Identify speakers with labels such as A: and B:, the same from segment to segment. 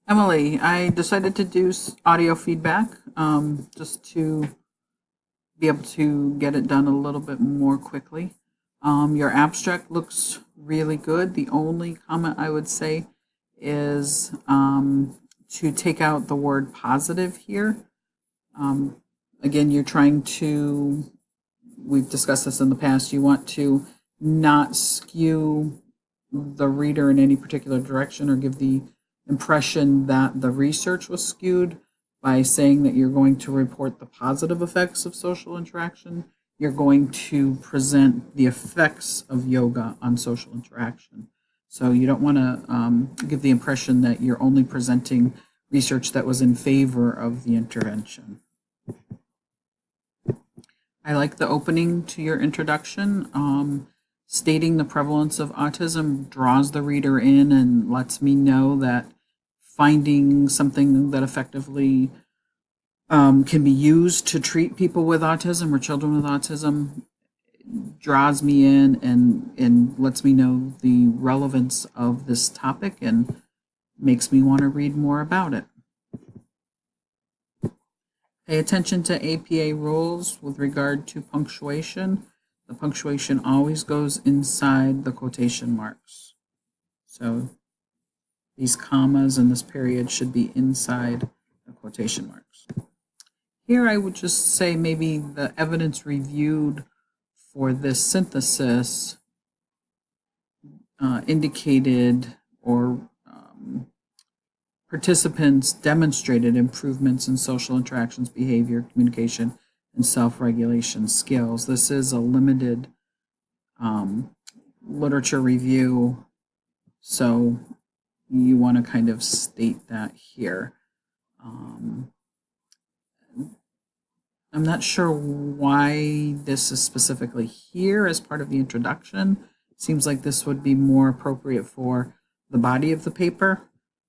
A: Emily, I decided to do audio feedback just to be able to get it done a little bit more quickly. Your abstract looks really good. The only comment I would say is to take out the word positive here. Um, Again, you're trying to, we've discussed this in the past, you want to not skew the reader in any particular direction or give the impression that the research was skewed by saying that you're going to report the positive effects of social interaction. You're going to present the effects of yoga on social interaction. So you don't want to give the impression that you're only presenting research that was in favor of the intervention. I like the opening to your introduction. Stating the prevalence of autism draws the reader in and lets me know that finding something that effectively can be used to treat people with autism or children with autism draws me in and lets me know the relevance of this topic and makes me want to read more about it. Pay attention to APA rules with regard to punctuation. The punctuation always goes inside the quotation marks. So these commas and this period should be inside the quotation marks. Here I would just say maybe the evidence reviewed for this synthesis indicated or participants demonstrated improvements in social interactions, behavior, communication, and self-regulation skills. This is a limited literature review, so you want to kind of state that here. I'm not sure why this is specifically here as part of the introduction. It seems like this would be more appropriate for the body of the paper.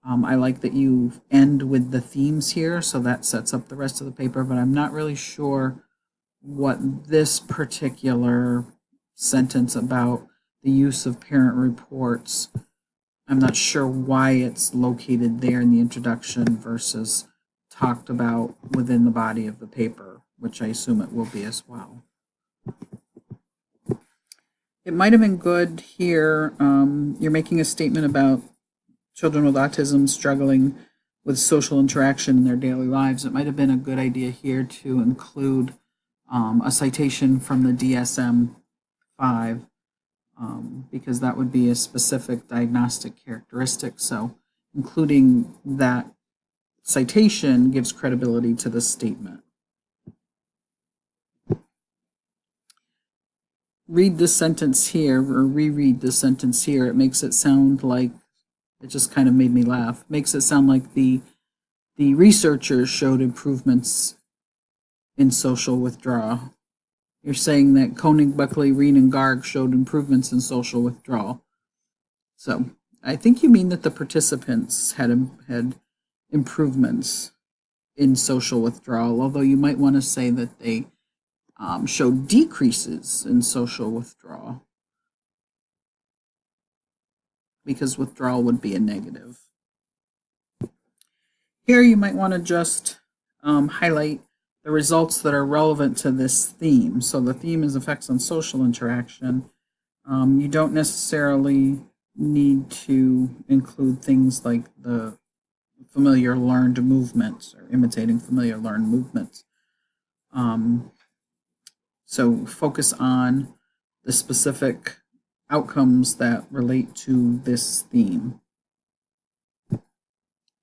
A: I like that you end with the themes here, so that sets up the rest of the paper, but I'm not really sure what this particular sentence about the use of parent reports, I'm not sure why it's located there in the introduction versus talked about within the body of the paper, which I assume it will be as well. It might have been good here. You're making a statement about children with autism struggling with social interaction in their daily lives. It might have been a good idea here to include a citation from the DSM-5 because that would be a specific diagnostic characteristic. So including that citation gives credibility to the statement. Read this sentence here or reread this sentence here. It makes it sound like, it just kind of made me laugh. Makes it sound like the researchers showed improvements in social withdrawal. You're saying that Koenig, Buckley, Reen, and Garg showed improvements in social withdrawal. So I think you mean that the participants had improvements in social withdrawal, although you might want to say that they showed decreases in social withdrawal because withdrawal would be a negative. Here you might want to just highlight the results that are relevant to this theme. So the theme is effects on social interaction. You don't necessarily need to include things like the familiar learned movements or imitating familiar learned movements. So focus on the specific outcomes that relate to this theme.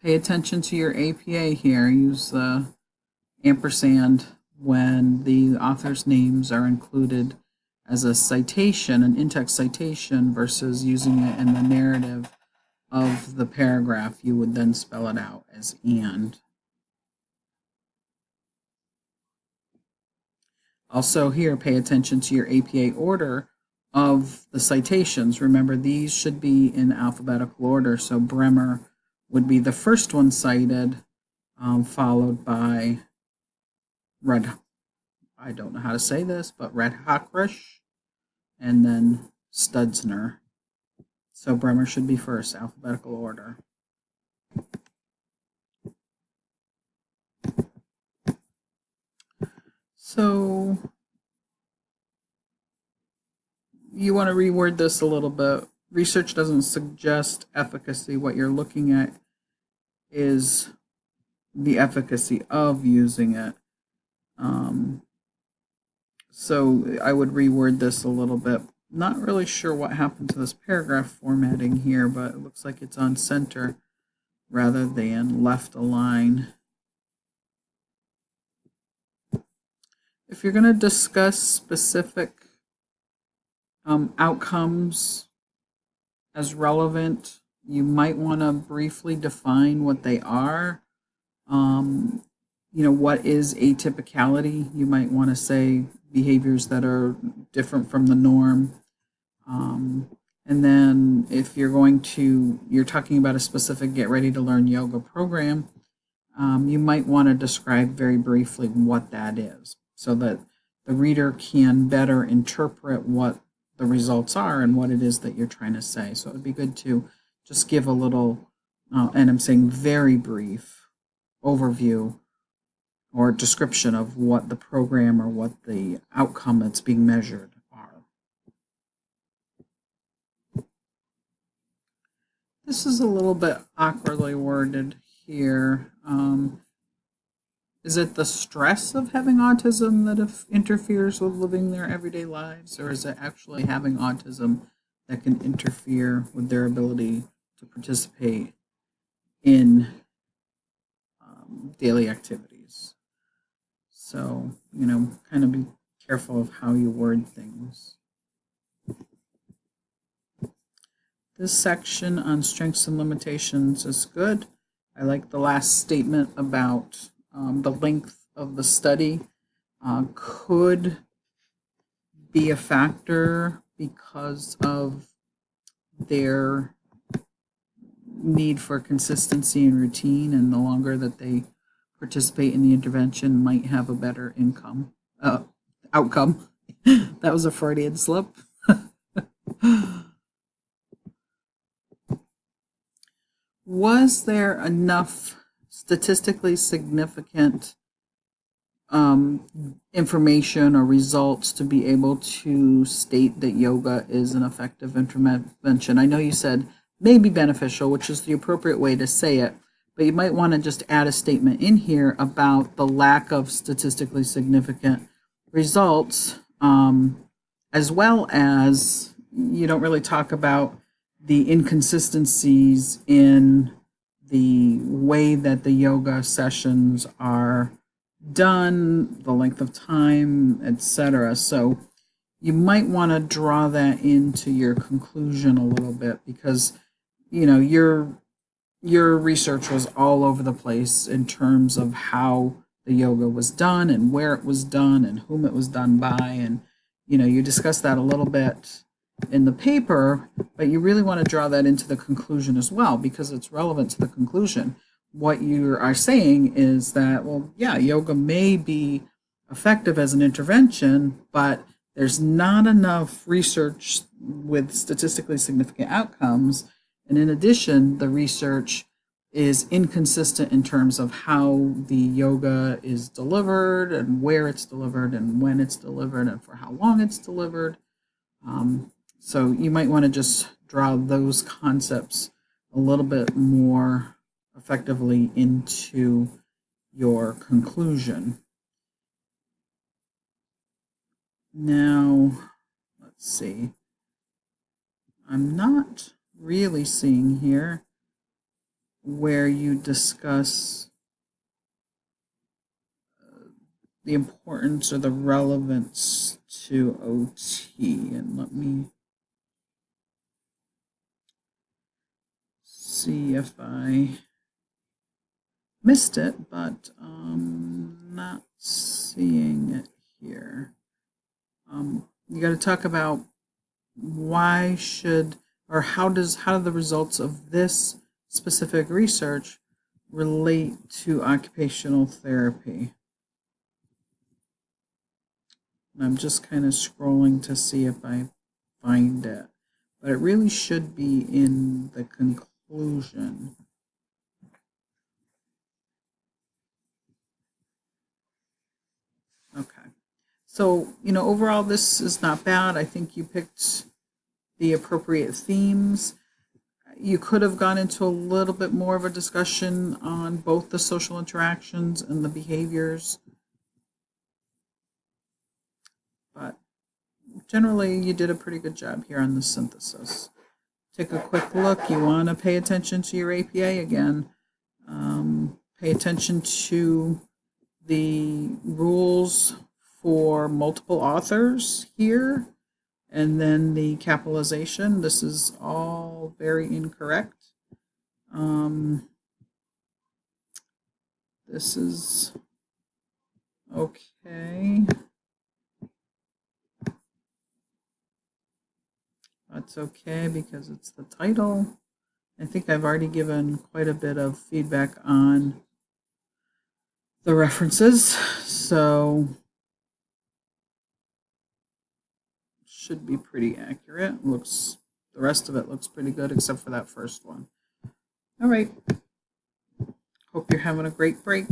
A: Pay attention to your APA here. Use the ampersand when the author's names are included as a citation, an in-text citation, versus using it in the narrative of the paragraph. You would then spell it out as and. Also here, pay attention to your APA order of the citations. Remember, these should be in alphabetical order. So Bremer would be the first one cited, followed by I don't know how to say this, but Redhockrish, and then Studzner. So Bremer should be first, alphabetical order. So you want to reword this a little bit. Research doesn't suggest efficacy. What you're looking at is the efficacy of using it. So I would reword this a little bit. Not really sure what happened to this paragraph formatting here, but it looks like it's on center rather than left align. If you're going to discuss specific outcomes as relevant, you might want to briefly define what they are. What is atypicality? You might want to say behaviors that are different from the norm. And then if you're talking about a specific Get Ready to Learn yoga program, you might want to describe very briefly what that is so that the reader can better interpret what the results are and what it is that you're trying to say. So it would be good to just give a little, and I'm saying very brief, overview or description of what the program or what the outcome that's being measured are. This is a little bit awkwardly worded here. Is it the stress of having autism that interferes with living their everyday lives, or is it actually having autism that can interfere with their ability to participate in daily activities? So, kind of be careful of how you word things. This section on strengths and limitations is good. I like the last statement about the length of the study could be a factor because of their need for consistency and routine, and the longer that they participate in the intervention might have a better outcome. That was a Freudian slip. Was there enough statistically significant information or results to be able to state that yoga is an effective intervention? I know you said may be beneficial, which is the appropriate way to say it, but you might want to just add a statement in here about the lack of statistically significant results, as well as you don't really talk about the inconsistencies in the way that the yoga sessions are done, the length of time, etc. So you might want to draw that into your conclusion a little bit because your research was all over the place in terms of how the yoga was done and where it was done and whom it was done by, and you discussed that a little bit in the paper, but you really want to draw that into the conclusion as well because it's relevant to the conclusion. What you are saying is that, well, yeah, yoga may be effective as an intervention, but there's not enough research with statistically significant outcomes. And in addition, the research is inconsistent in terms of how the yoga is delivered and where it's delivered and when it's delivered and for how long it's delivered. So you might want to just draw those concepts a little bit more effectively into your conclusion. Now, let's see. I'm not really seeing here where you discuss the importance or the relevance to OT. And let me see if I missed it, but not seeing it here. You got to talk about why should or how do the results of this specific research relate to occupational therapy. And I'm just kind of scrolling to see if I find it, but it really should be in the conclusion. Okay. So, overall, this is not bad. I think you picked the appropriate themes. You could have gone into a little bit more of a discussion on both the social interactions and the behaviors, but generally, you did a pretty good job here on the synthesis. Take a quick look. You want to pay attention to your APA again. Pay attention to the rules for multiple authors here, and then the capitalization. This is all very incorrect. This is okay. That's okay because it's the title. I think I've already given quite a bit of feedback on the references, so should be pretty accurate. The rest of it looks pretty good except for that first one. All right. Hope you're having a great break.